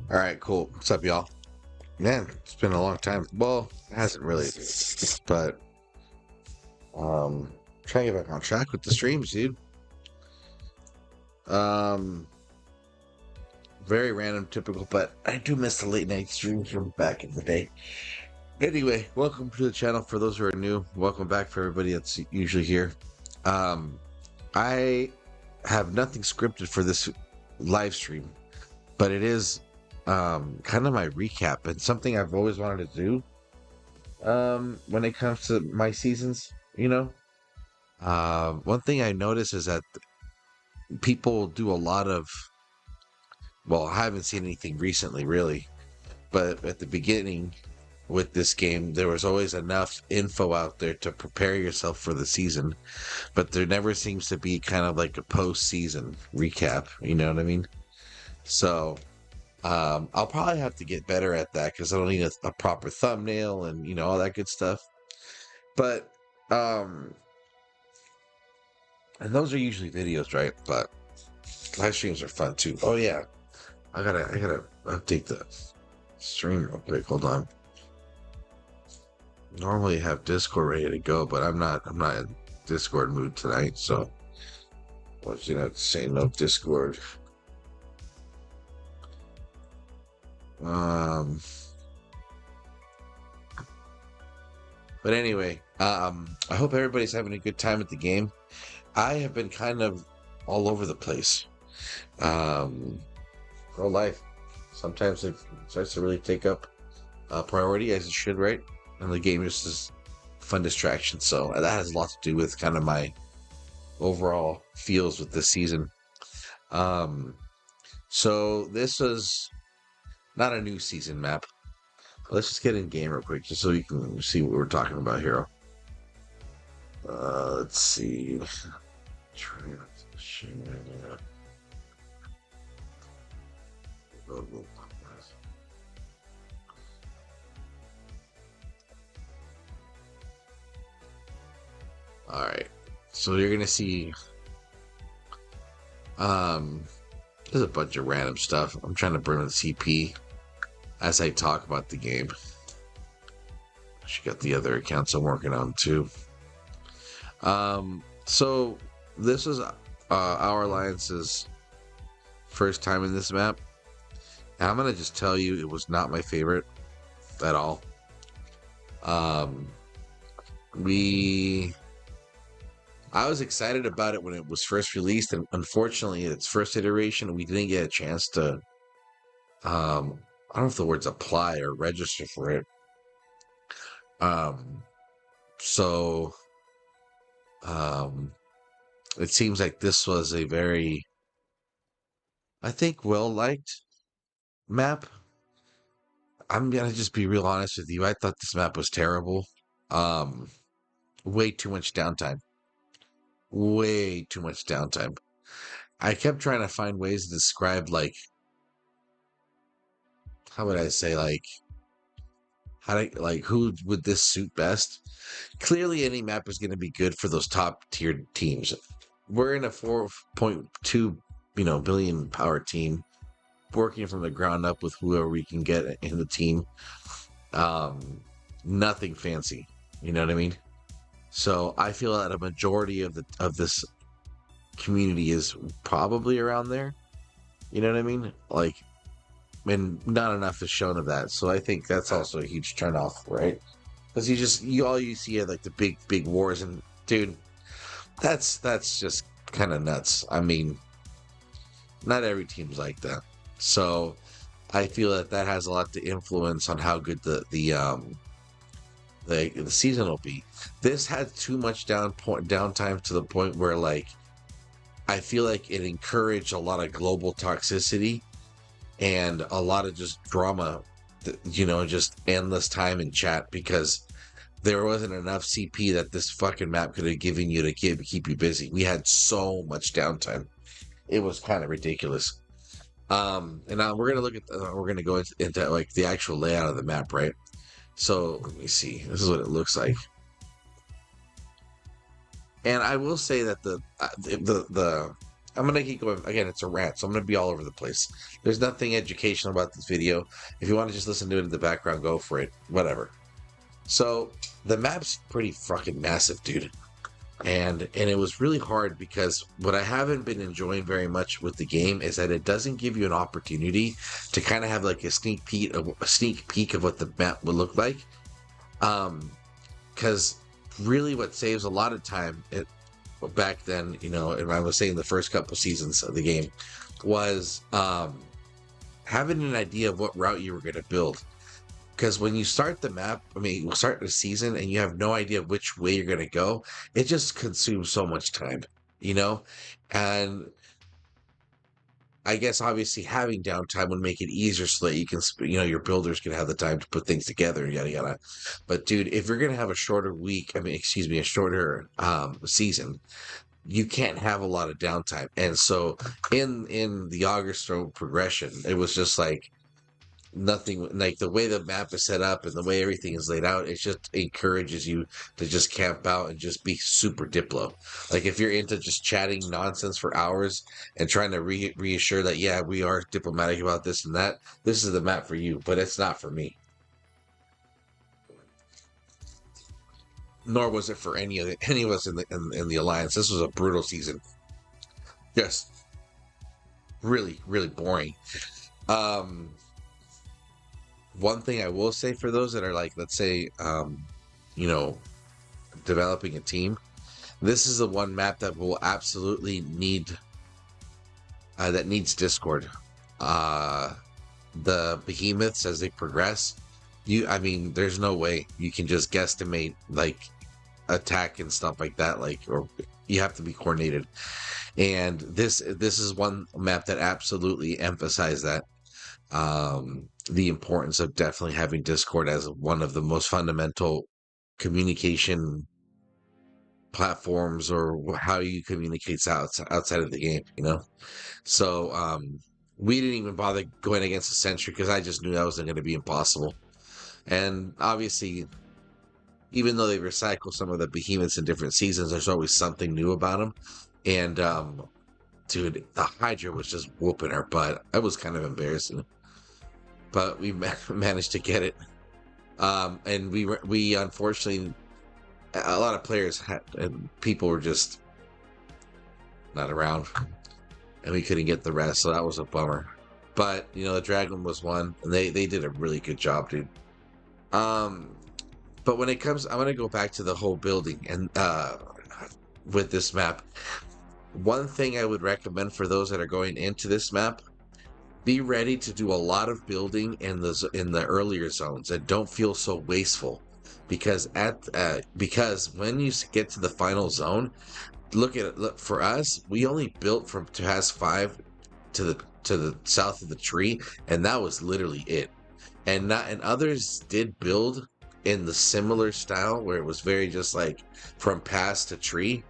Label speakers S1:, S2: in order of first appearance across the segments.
S1: All right, cool. What's up, y'all? Man, it's been a long time. Well, it hasn't really, but trying to get back on track with the streams, dude. Um, Very random, typical, but I do miss the late night streams from back in the day. Anyway, welcome to the channel for those who are new. Welcome back for everybody that's usually here. Um, I have nothing scripted for this live stream, but it is kind of my recap and something I've always wanted to do when it comes to my seasons, one thing I notice is that people do a lot of, well, I haven't seen anything recently really, but at the beginning with this game there was always enough info out there to prepare yourself for the season, but there never seems to be kind of like a post-season recap, you know what I mean? So I'll probably have to get better at that because I don't need a proper thumbnail and all that good stuff. But and those are usually videos, right? But live streams are fun too. Oh yeah, I gotta update the stream real quick. Hold on. Normally I have Discord ready to go, but I'm not in Discord mood tonight, so I was gonna say no Discord. But anyway, I hope everybody's having a good time at the game. I have been kind of all over the place. Real life. Sometimes it starts to really take up priority, as it should, right? And the game just is a fun distraction. So that has a lot to do with kind of my overall feels with this season. So this was not a new season map. Let's just get in game real quick, just so you can see what we're talking about here. Let's see. All right, so you're gonna see. There's a bunch of random stuff. I'm trying to bring the CP as I talk about the game. She got the other accounts I'm working on too. So this was our alliance's first time in this map. And I'm gonna just tell you, it was not my favorite at all. I was excited about it when it was first released, and unfortunately, its first iteration, we didn't get a chance to. I don't know if the words apply or register for it. So it seems like this was a very, I think, well-liked map. I'm gonna just be real honest with you. I thought this map was terrible. Way too much downtime. Way too much downtime. I kept trying to find ways to describe, like, how would I say, who would this suit best? Clearly, any map is going to be good for those top tiered teams. We're in a 4.2, billion power team, working from the ground up with whoever we can get in the team. Nothing fancy, you know what I mean? So I feel that a majority of this community is probably around there. You know what I mean? Like, and not enough is shown of that. So I think that's also a huge turnoff, right? Because you see are like the big wars, and dude, that's just kind of nuts. I mean, not every team's like that. So I feel that has a lot to influence on how good the season will be. This had too much downtime to the point where, like, I feel like it encouraged a lot of global toxicity and a lot of just drama, just endless time in chat, because there wasn't enough CP that this fucking map could have given you to keep you busy. We had so much downtime. It was kind of ridiculous. And now we're gonna go into like the actual layout of the map, right? So let me see. This is what it looks like. And I will say that the I'm gonna keep going. Again, it's a rant, so I'm gonna be all over the place. There's nothing educational about this video. If you want to just listen to it in the background, go for it. Whatever. So the map's pretty fucking massive, dude. And it was really hard because what I haven't been enjoying very much with the game is that it doesn't give you an opportunity to kind of have like a sneak peek of what the map would look like. Because really, what saves a lot of time back then, you know, and I was saying the first couple seasons of the game was having an idea of what route you were going to build. Because when you start the map, I mean, you start the season and you have no idea which way you're going to go, it just consumes so much time, you know? And I guess obviously having downtime would make it easier so that you can, you know, your builders can have the time to put things together and yada yada. But dude, if you're going to have a shorter week, I mean, excuse me, a shorter season, you can't have a lot of downtime. And so in the August progression, it was just like, nothing like the way the map is set up and the way everything is laid out. It just encourages you to just camp out and just be super diplo. Like if you're into just chatting nonsense for hours and trying to reassure that yeah, we are diplomatic about this and that, this is the map for you, but it's not for me. Nor was it for any of us in the alliance. This was a brutal season. Just really, really boring. One thing I will say for those that are like, let's say, you know, developing a team, this is the one map that will absolutely need, that needs Discord. The behemoths as they progress, I mean, there's no way you can just guesstimate like attack and stuff like that, like, or you have to be coordinated. And this is one map that absolutely emphasized that. The importance of definitely having Discord as one of the most fundamental communication platforms, or how you communicate outside of the game, you know? So we didn't even bother going against the Sentry because I just knew that wasn't going to be impossible. And obviously, even though they recycle some of the behemoths in different seasons, there's always something new about them. And dude, the Hydra was just whooping our butt. That was kind of embarrassing. But we managed to get it, and we unfortunately, a lot of players and people were just not around, and we couldn't get the rest, so that was a bummer. But you know, the Dragon was one, and they did a really good job, dude. But when it comes, I'm gonna go back to the whole building and with this map. One thing I would recommend for those that are going into this map: be ready to do a lot of building in the earlier zones, and don't feel so wasteful, because because when you get to the final zone, look for us, we only built from Task 5 to the south of the tree, and that was literally it. And others did build in the similar style where it was very just like from pass to tree,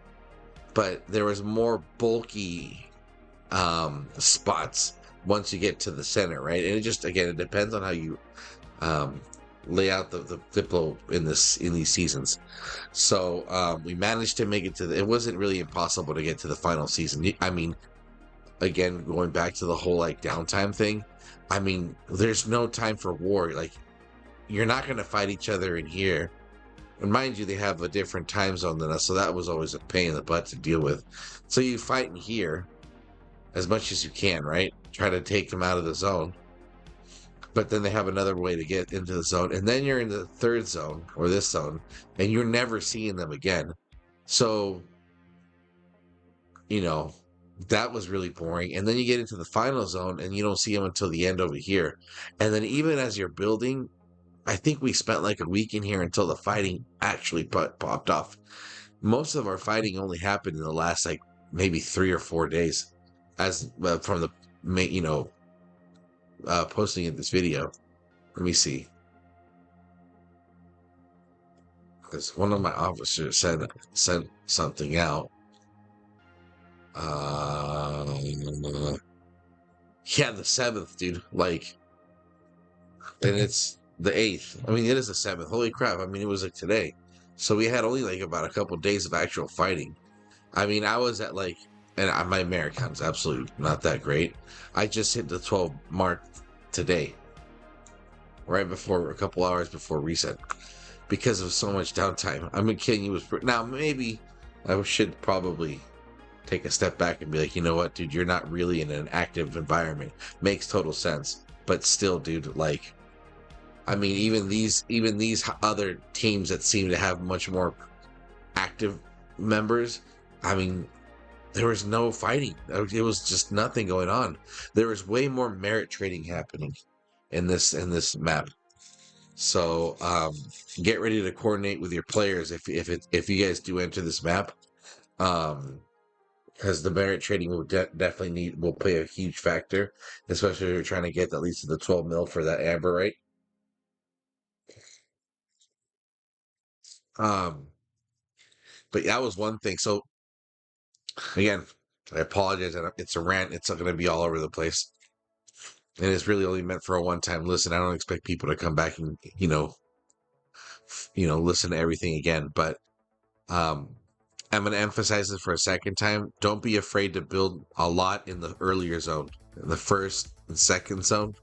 S1: but there was more bulky spots once you get to the center, right? And it just, again, it depends on how you lay out the Diplo in these seasons. So we managed to make it to it wasn't really impossible to get to the final season. I mean, again, going back to the whole like downtime thing, I mean, there's no time for war. Like, you're not going to fight each other in here. And mind you, they have a different time zone than us, so that was always a pain in the butt to deal with. So you fight in here as much as you can, right? Try to take them out of the zone. But then they have another way to get into the zone. And then you're in the third zone, or this zone, and you're never seeing them again. So, you know, that was really boring. And then you get into the final zone, and you don't see them until the end over here. And then even as you're building, I think we spent like a week in here until the fighting actually popped off. Most of our fighting only happened in the last like maybe 3 or 4 days, as from the posting of this video. Let me see, because one of my officers sent something out. Yeah, the 7th, dude. Like, and it's the 8th. I mean, it is the 7th. Holy crap! I mean, it was like today. So we had only like about a couple days of actual fighting. I mean, I was at like and my merit count's absolutely not that great. I just hit the 12 mark today, right before, a couple hours before reset, because of so much downtime. I'm kidding you. Now maybe I should probably take a step back and be like, you know what, dude, you're not really in an active environment. Makes total sense, but still, dude, like, I mean, even these other teams that seem to have much more active members, I mean, there was no fighting. It was just nothing going on. There was way more merit trading happening in this map. So get ready to coordinate with your players if you guys do enter this map, because the merit trading will definitely will play a huge factor, especially if you're trying to get at least the 12 mil for that amber, right? Um, but that was one thing. So again, I apologize. It's a rant. It's going to be all over the place, and it's really only meant for a one-time listen. I don't expect people to come back and listen to everything again. But um, I'm going to emphasize this for a second time. Don't be afraid to build a lot in the earlier zone, in the first and second zone.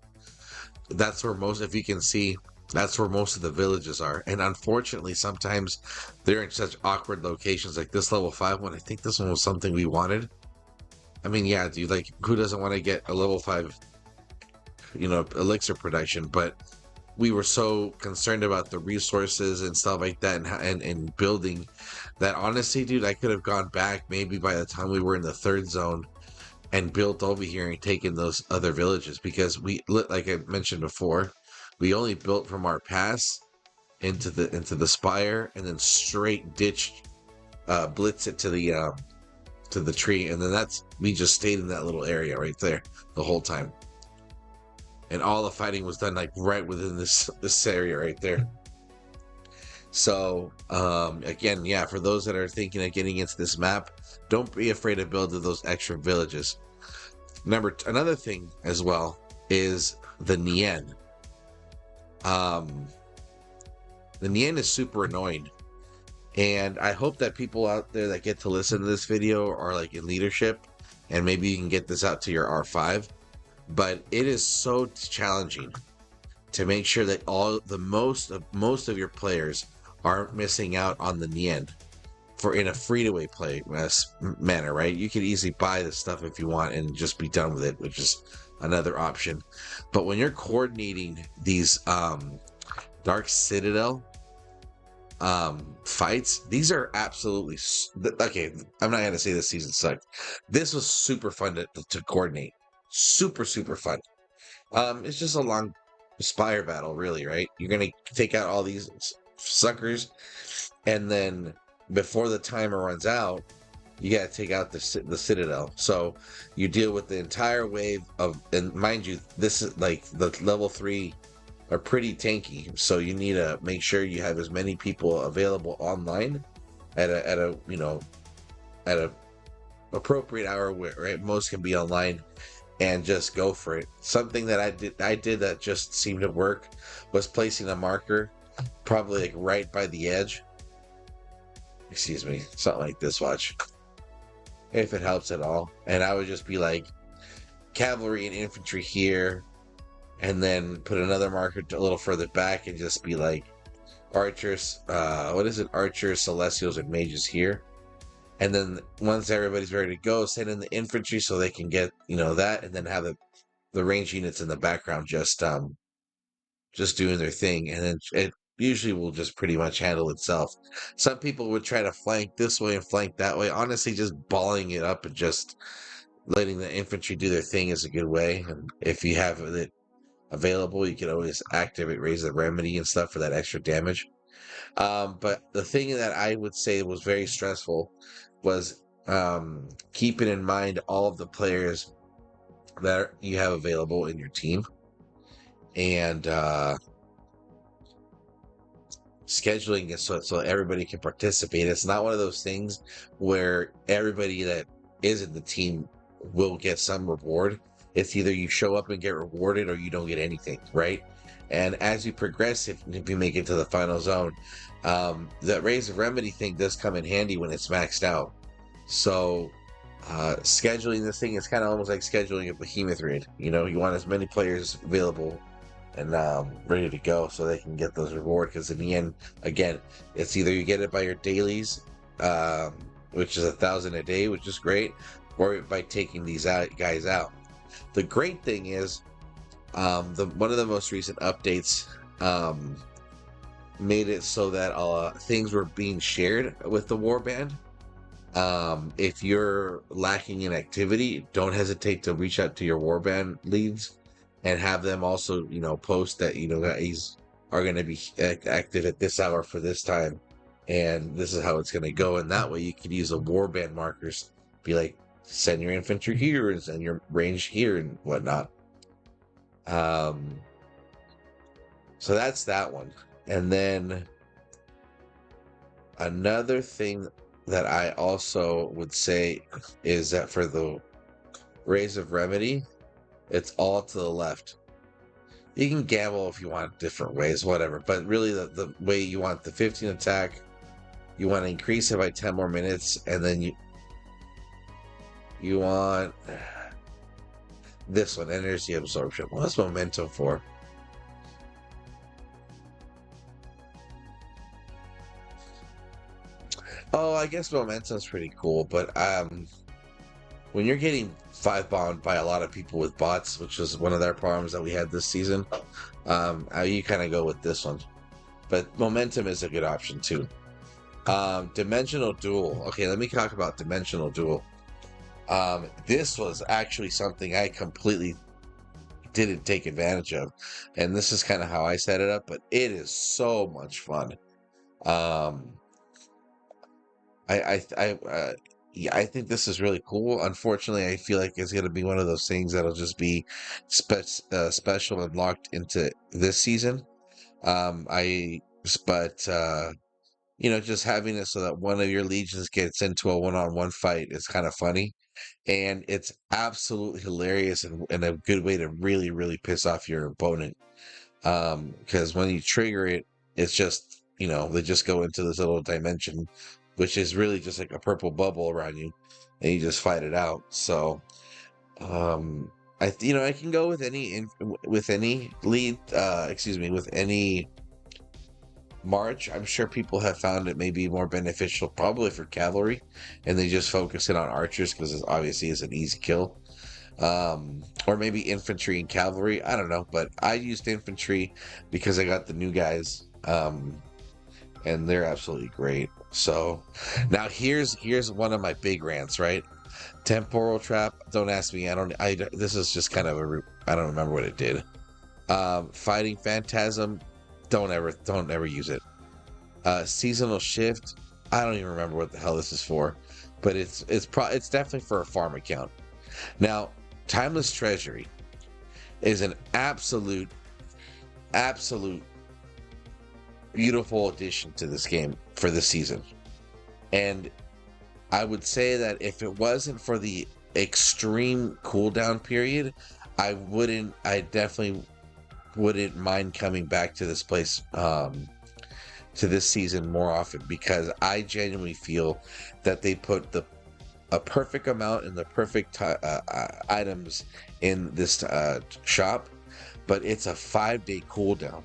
S1: That's where most, if you can see, that's where most of the villages are. And unfortunately, sometimes they're in such awkward locations, like this level 5 one. I think this one was something we wanted. I mean, yeah, dude, like, who doesn't want to get a level 5, elixir production? But we were so concerned about the resources and stuff like that, and building, that honestly, dude, I could have gone back maybe by the time we were in the third zone and built over here and taken those other villages, because we, like I mentioned before, we only built from our pass into the spire, and then straight ditched, blitz it to the tree, and then we just stayed in that little area right there the whole time, and all the fighting was done like right within this area right there. So again, yeah, for those that are thinking of getting into this map, don't be afraid to build those extra villages. Another thing as well is the Nien. The Nien is super annoying, and I hope that people out there that get to listen to this video are like in leadership, and maybe you can get this out to your R5. But it is so challenging to make sure that most of your players aren't missing out on the Nien in a free-to-play play manner, right? You could easily buy this stuff if you want and just be done with it, which is another option. But when you're coordinating these Dark Citadel fights, these are absolutely okay. I'm not gonna say this season sucked. This was super fun to coordinate. Super fun. It's just a long spire battle, really, right? You're gonna take out all these suckers, and then before the timer runs out, you gotta take out the citadel. So you deal with the entire wave and mind you, this is like the level 3 are pretty tanky, so you need to make sure you have as many people available online at a appropriate hour where, right, most can be online, and just go for it. Something that I did that just seemed to work was placing a marker probably like right by the edge. Excuse me, something like this, watch, if it helps at all. And I would just be like cavalry and infantry here, and then put another marker a little further back and just be like archers, archers, celestials, and mages here. And then once everybody's ready to go, send in the infantry so they can get that, and then have the range units in the background just doing their thing, and then it usually will just pretty much handle itself. Some people would try to flank this way and flank that way. Honestly, just balling it up and just letting the infantry do their thing is a good way. And if you have it available, you can always activate raise the remedy and stuff for that extra damage. But the thing that I would say was very stressful was keeping in mind all of the players that you have available in your team, and scheduling it so everybody can participate. It's not one of those things where everybody that is in the team will get some reward. It's either you show up and get rewarded, or you don't get anything, right? And as you progress, if you make it to the final zone, that raise the remedy thing does come in handy when it's maxed out. So Scheduling this thing is kind of almost like scheduling a behemoth raid. You know, you want as many players available and ready to go so they can get those rewards. Because in the end, again, it's either you get it by your dailies, which is 1,000 a day, which is great, or by taking these guys out. The great thing is, one of the most recent updates made it so that things were being shared with the warband. If you're lacking in activity, don't hesitate to reach out to your warband leads and have them also, post that, guys are going to be active at this hour for this time. And this is how it's going to go. And that way you could use the warband markers, be like, send your infantry here and send your range here and whatnot. So that's that one. And then another thing that I also would say is that for the Rays of Remedy, it's all to the left. You can gamble if you want different ways, whatever. But really, the way you want the 15 attack, you want to increase it by 10 more minutes, and then you want this one, energy absorption. What's momentum for? Oh, I guess momentum's pretty cool, but when you're getting 5-bombed by a lot of people with bots, which is one of their problems that we had this season, you kind of go with this one. But momentum is a good option too. Dimensional duel. Okay, let me talk about dimensional duel. This was actually something I completely didn't take advantage of, and this is kind of how I set it up. But it is so much fun. Yeah, I think this is really cool. Unfortunately, I feel like it's going to be one of those things that'll just be special and locked into this season. But just having it so that one of your legions gets into a one-on-one fight is kind of funny, and it's absolutely hilarious and a good way to really, really piss off your opponent. Because when you trigger it, it's just they just go into this little dimension, which is really just like a purple bubble around you, and you just fight it out. So, I can go with any lead, with any march. I'm sure people have found it may be more beneficial, probably for cavalry, and they just focus it on archers because it obviously is an easy kill. Or maybe infantry and cavalry. I don't know, but I used infantry because I got the new guys. And they're absolutely great. So now here's one of my big rants, right? Temporal trap. Don't ask me. This is just kind of I don't remember what it did. Fighting phantasm. Don't ever use it. Seasonal shift. I don't even remember what the hell this is for, but it's definitely for a farm account. Now, timeless treasury is an absolute beautiful addition to this game for this season. And I would say that if it wasn't for the extreme cooldown period, I definitely wouldn't mind coming back to this place to this season more often, because I genuinely feel that they put a perfect amount and the perfect items in this shop, but it's a 5-day cooldown.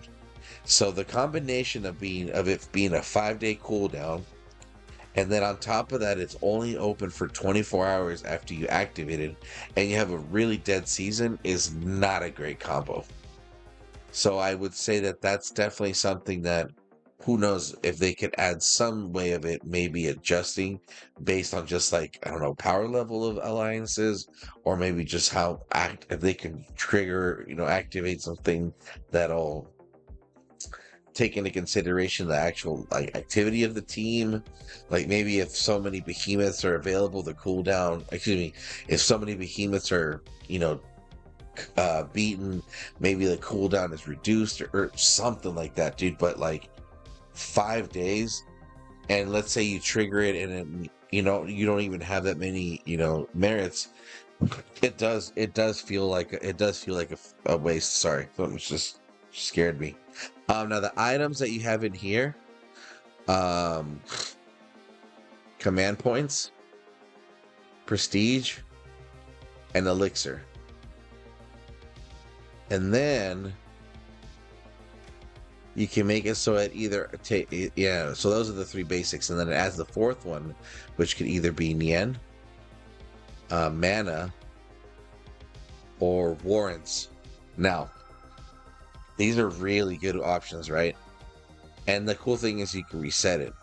S1: So the combination of it being a 5-day cooldown, and then on top of that, it's only open for 24 hours after you activate it, and you have a really dead season, is not a great combo. So I would say that that's definitely something that, who knows if they could add some way of it, maybe adjusting based on just like, I don't know, power level of alliances, or maybe just if they can trigger, activate something that'll take into consideration the actual activity of the team. Like maybe if so many behemoths are available, the cooldown, if so many behemoths are, beaten, maybe the cooldown is reduced or something like that, dude. But 5 days, and let's say you trigger it and you don't even have that many, merits. It does feel like a waste. Sorry, something just scared me. Now the items that you have in here, command points, prestige, and elixir. And then you can make it so it either yeah, so those are the three basics, and then it adds the fourth one, which could either be Nien, mana, or warrants. Now, these are really good options, right? And the cool thing is you can reset it.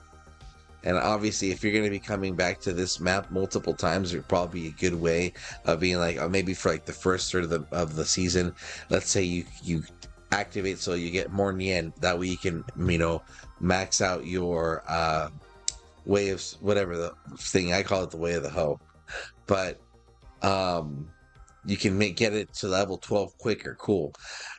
S1: And obviously, if you're going to be coming back to this map multiple times, it would probably be a good way of being like, maybe for like the first third of the season, let's say you activate so you get more Nien. That way you can, max out your way of whatever the thing, I call it the way of the hoe. But you can get it to level 12 quicker. Cool.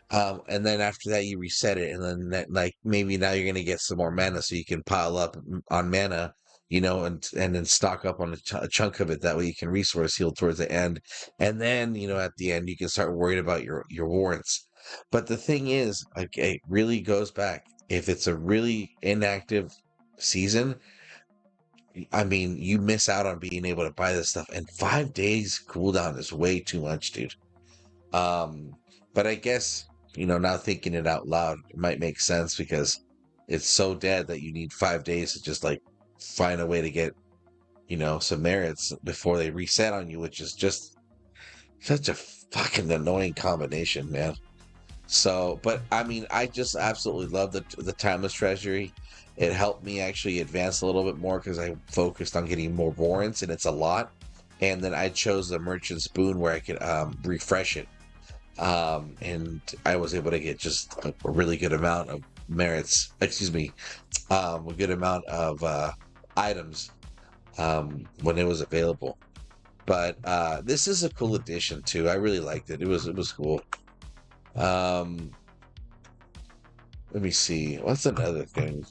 S1: And then after that you reset it, and then maybe now you're going to get some more mana, so you can pile up on mana, and then stock up on a chunk of it. That way you can resource heal towards the end, and then at the end you can start worrying about your warrants. But the thing is, it really goes back, if it's a really inactive season, I mean, you miss out on being able to buy this stuff, and 5 days cooldown is way too much, dude. But I guess, now thinking it out loud, it might make sense, because it's so dead that you need 5 days to just find a way to get, some merits before they reset on you, which is just such a fucking annoying combination, man. So, but I mean, I just absolutely love the timeless treasury. It helped me actually advance a little bit more, because I focused on getting more warrants, and it's a lot. And then I chose the merchant's boon, where I could refresh it. And I was able to get just a really good amount of merits, a good amount of items when it was available. But this is a cool addition too. I really liked it. It was cool. Let me see. What's another thing?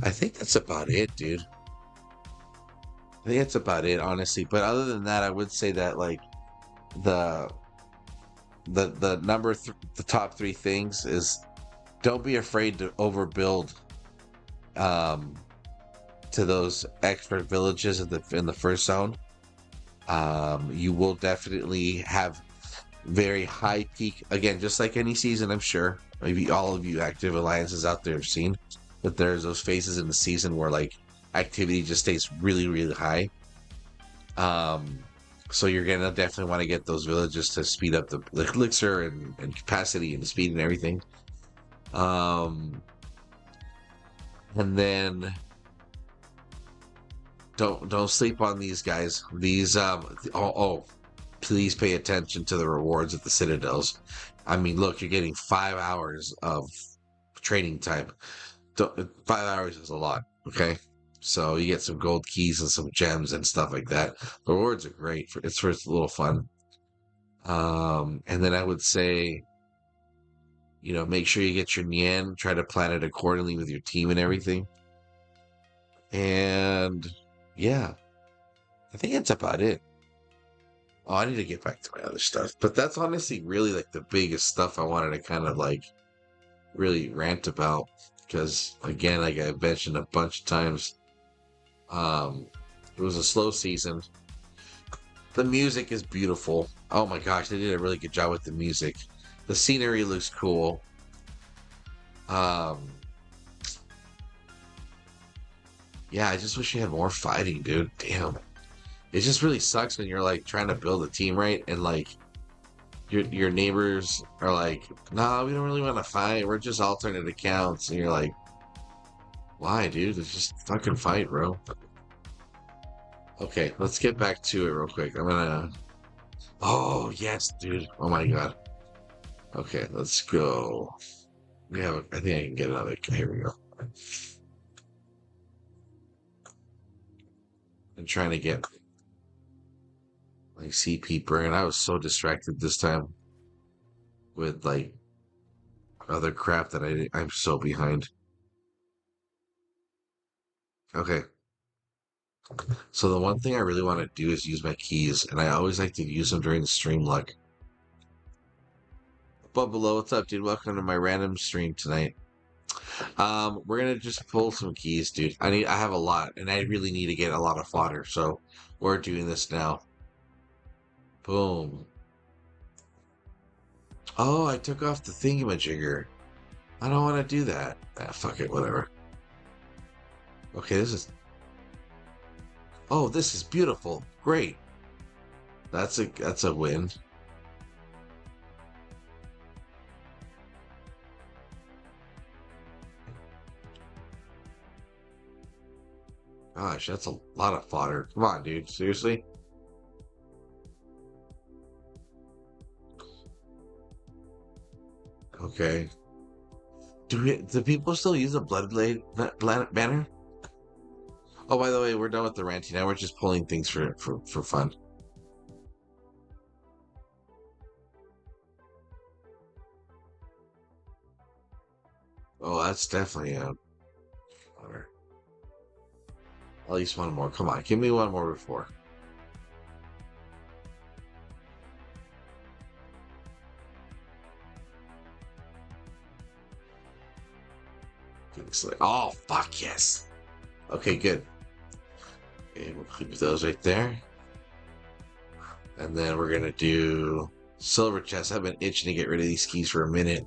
S1: I think that's about it, dude. I think that's about it, honestly. But other than that, I would say that the the top three things is, don't be afraid to overbuild to those expert villages in the first zone. You will definitely have very high peak, again, just like any season. I'm sure maybe all of you active alliances out there have seen that there's those phases in the season where activity just stays really, really high. So you're gonna definitely want to get those villages to speed up the elixir and capacity and speed and everything. And then don't sleep on these guys. These please pay attention to the rewards at the citadels. I mean, look, you're getting 5 hours of training time. 5 hours is a lot, okay? So you get some gold keys and some gems and stuff like that. The rewards are great. It's a little fun. And then I would say, make sure you get your Nien. Try to plan it accordingly with your team and everything. And yeah, I think that's about it. Oh, I need to get back to my other stuff. But that's honestly really the biggest stuff I wanted to kind of really rant about. Because again, like I mentioned a bunch of times, it was a slow season. The music is beautiful. Oh my gosh, they did a really good job with the music. The scenery looks cool. Yeah, I just wish you had more fighting, dude. Damn. It just really sucks when you're trying to build a team right, and your neighbors are nah, we don't really want to fight. We're just alternate accounts, and you're like, why, dude? Let's just fucking fight, bro. Okay, let's get back to it real quick. I'm gonna. Oh yes, dude. Oh my god. Okay, let's go. Yeah, I think I can get another. Here we go. I'm trying to get CP burn. I was so distracted this time with other crap that I'm so behind. Okay. So the one thing I really want to do is use my keys, and I always like to use them during the stream luck. But below, what's up, dude? Welcome to my random stream tonight. We're gonna just pull some keys, dude. I have a lot, and I really need to get a lot of fodder, so we're doing this now. Boom. Oh, I took off the thingamajigger. I don't want to do that. Ah, fuck it, whatever. Okay, this is. Oh, this is beautiful. Great. That's a win. Gosh, that's a lot of fodder. Come on, dude. Seriously? Okay. Do people still use a Bloodblade banner? Oh, by the way, we're done with the ranting. Now we're just pulling things for fun. Oh, that's definitely a fodder. At least one more. Come on, give me one more before. Oh, fuck yes. Okay, good. Okay, we'll keep those right there. And then we're gonna do silver chest. I've been itching to get rid of these keys for a minute.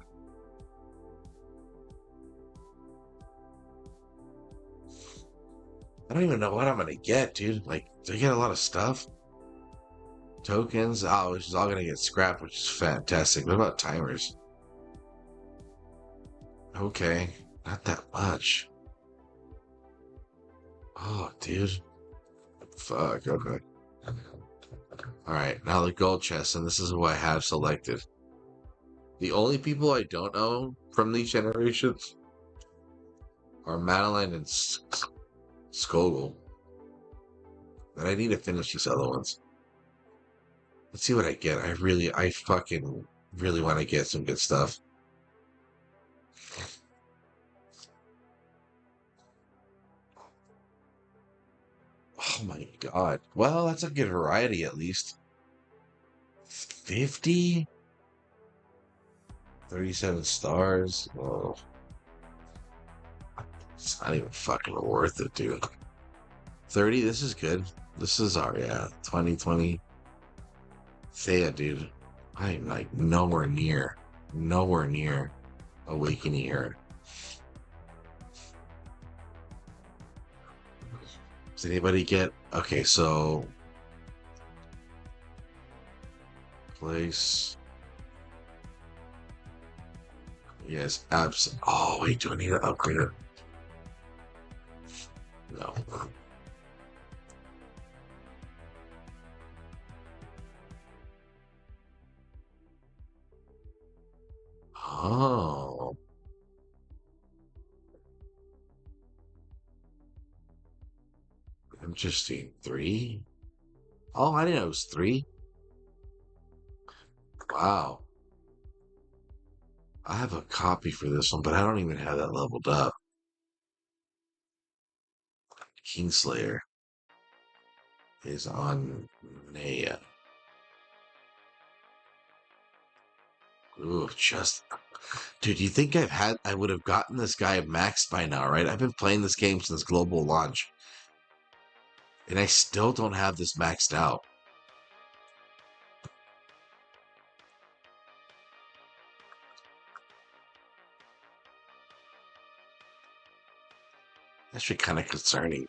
S1: I don't even know what I'm gonna get, dude. Like, do I get a lot of stuff? Tokens? Oh, which is all gonna get scrapped, which is fantastic. What about timers? Okay, not that much. Oh, dude. Fuck, okay. Alright, now the gold chest, and this is who I have selected. The only people I don't know from these generations are Madeline and Skogel. And I need to finish these other ones. Let's see what I get. I fucking really want to get some good stuff. Oh my god. Well, that's a good variety at least. 50? 37 stars? Oh. It's not even fucking worth it, dude. 30, this is good. This is our, yeah, 2020. Thea, dude. I'm like nowhere near awakening her. Does anybody get, okay, so place. Yes, abs. Oh, wait, do I need to upgrade it? No. Oh. Interesting. 3? Oh, I didn't know it was 3. Wow. I have a copy for this one, but I don't even have that leveled up. Kingslayer is on Naya. Ooh, just dude, you think I would have gotten this guy maxed by now, right? I've been playing this game since global launch, and I still don't have this maxed out. That's actually kind of concerning.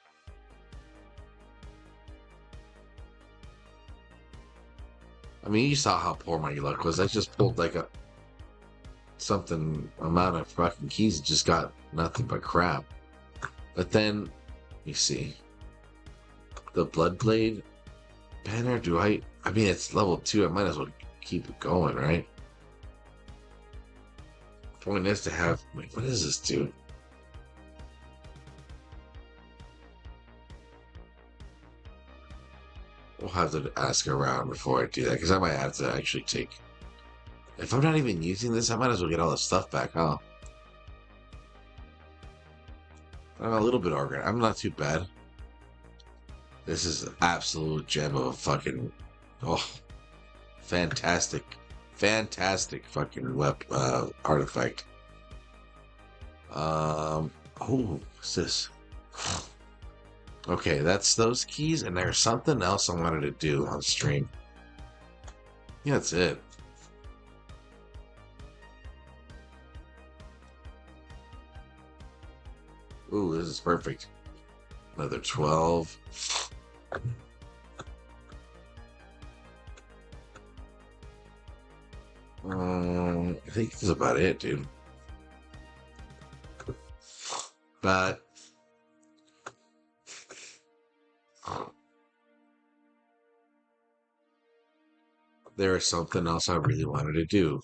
S1: I mean, you saw how poor my luck was. I just pulled like a something amount of fucking keys and just got nothing but crap. But then, let me see. The Bloodblade banner, do I mean, it's level 2. I might as well keep it going, right? Point is to have, wait, what does this do? We'll have to ask around before I do that, because I might have to actually take. If I'm not even using this, I might as well get all the stuff back, huh? I'm a little bit organized. I'm not too bad. This is an absolute gem of a fucking. Oh, fantastic. Fantastic fucking artifact. Oh, what's this? Okay, that's those keys, and there's something else I wanted to do on stream. Yeah, that's it. Ooh, this is perfect. Another 12. I think this is about it, dude. But there is something else I really wanted to do.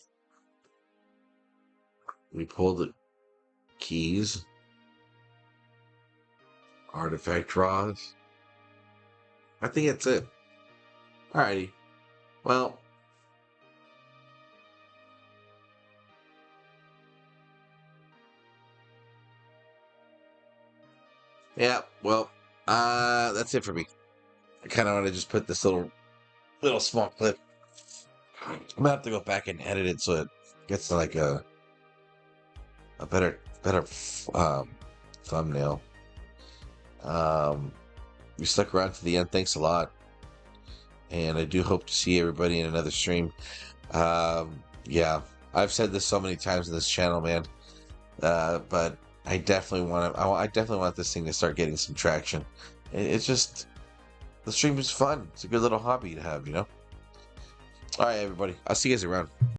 S1: We pulled the keys, artifact draws. I think that's it. Alrighty. Well, yeah, well, that's it for me. I kind of want to just put this little small clip. I'm gonna have to go back and edit it so it gets like a better thumbnail. You stuck around to the end. Thanks a lot, and I do hope to see everybody in another stream. Yeah, I've said this so many times in this channel, man. But I definitely want to. I definitely want this thing to start getting some traction. It's just the stream is fun. It's a good little hobby to have, you know. All right, everybody. I'll see you guys around.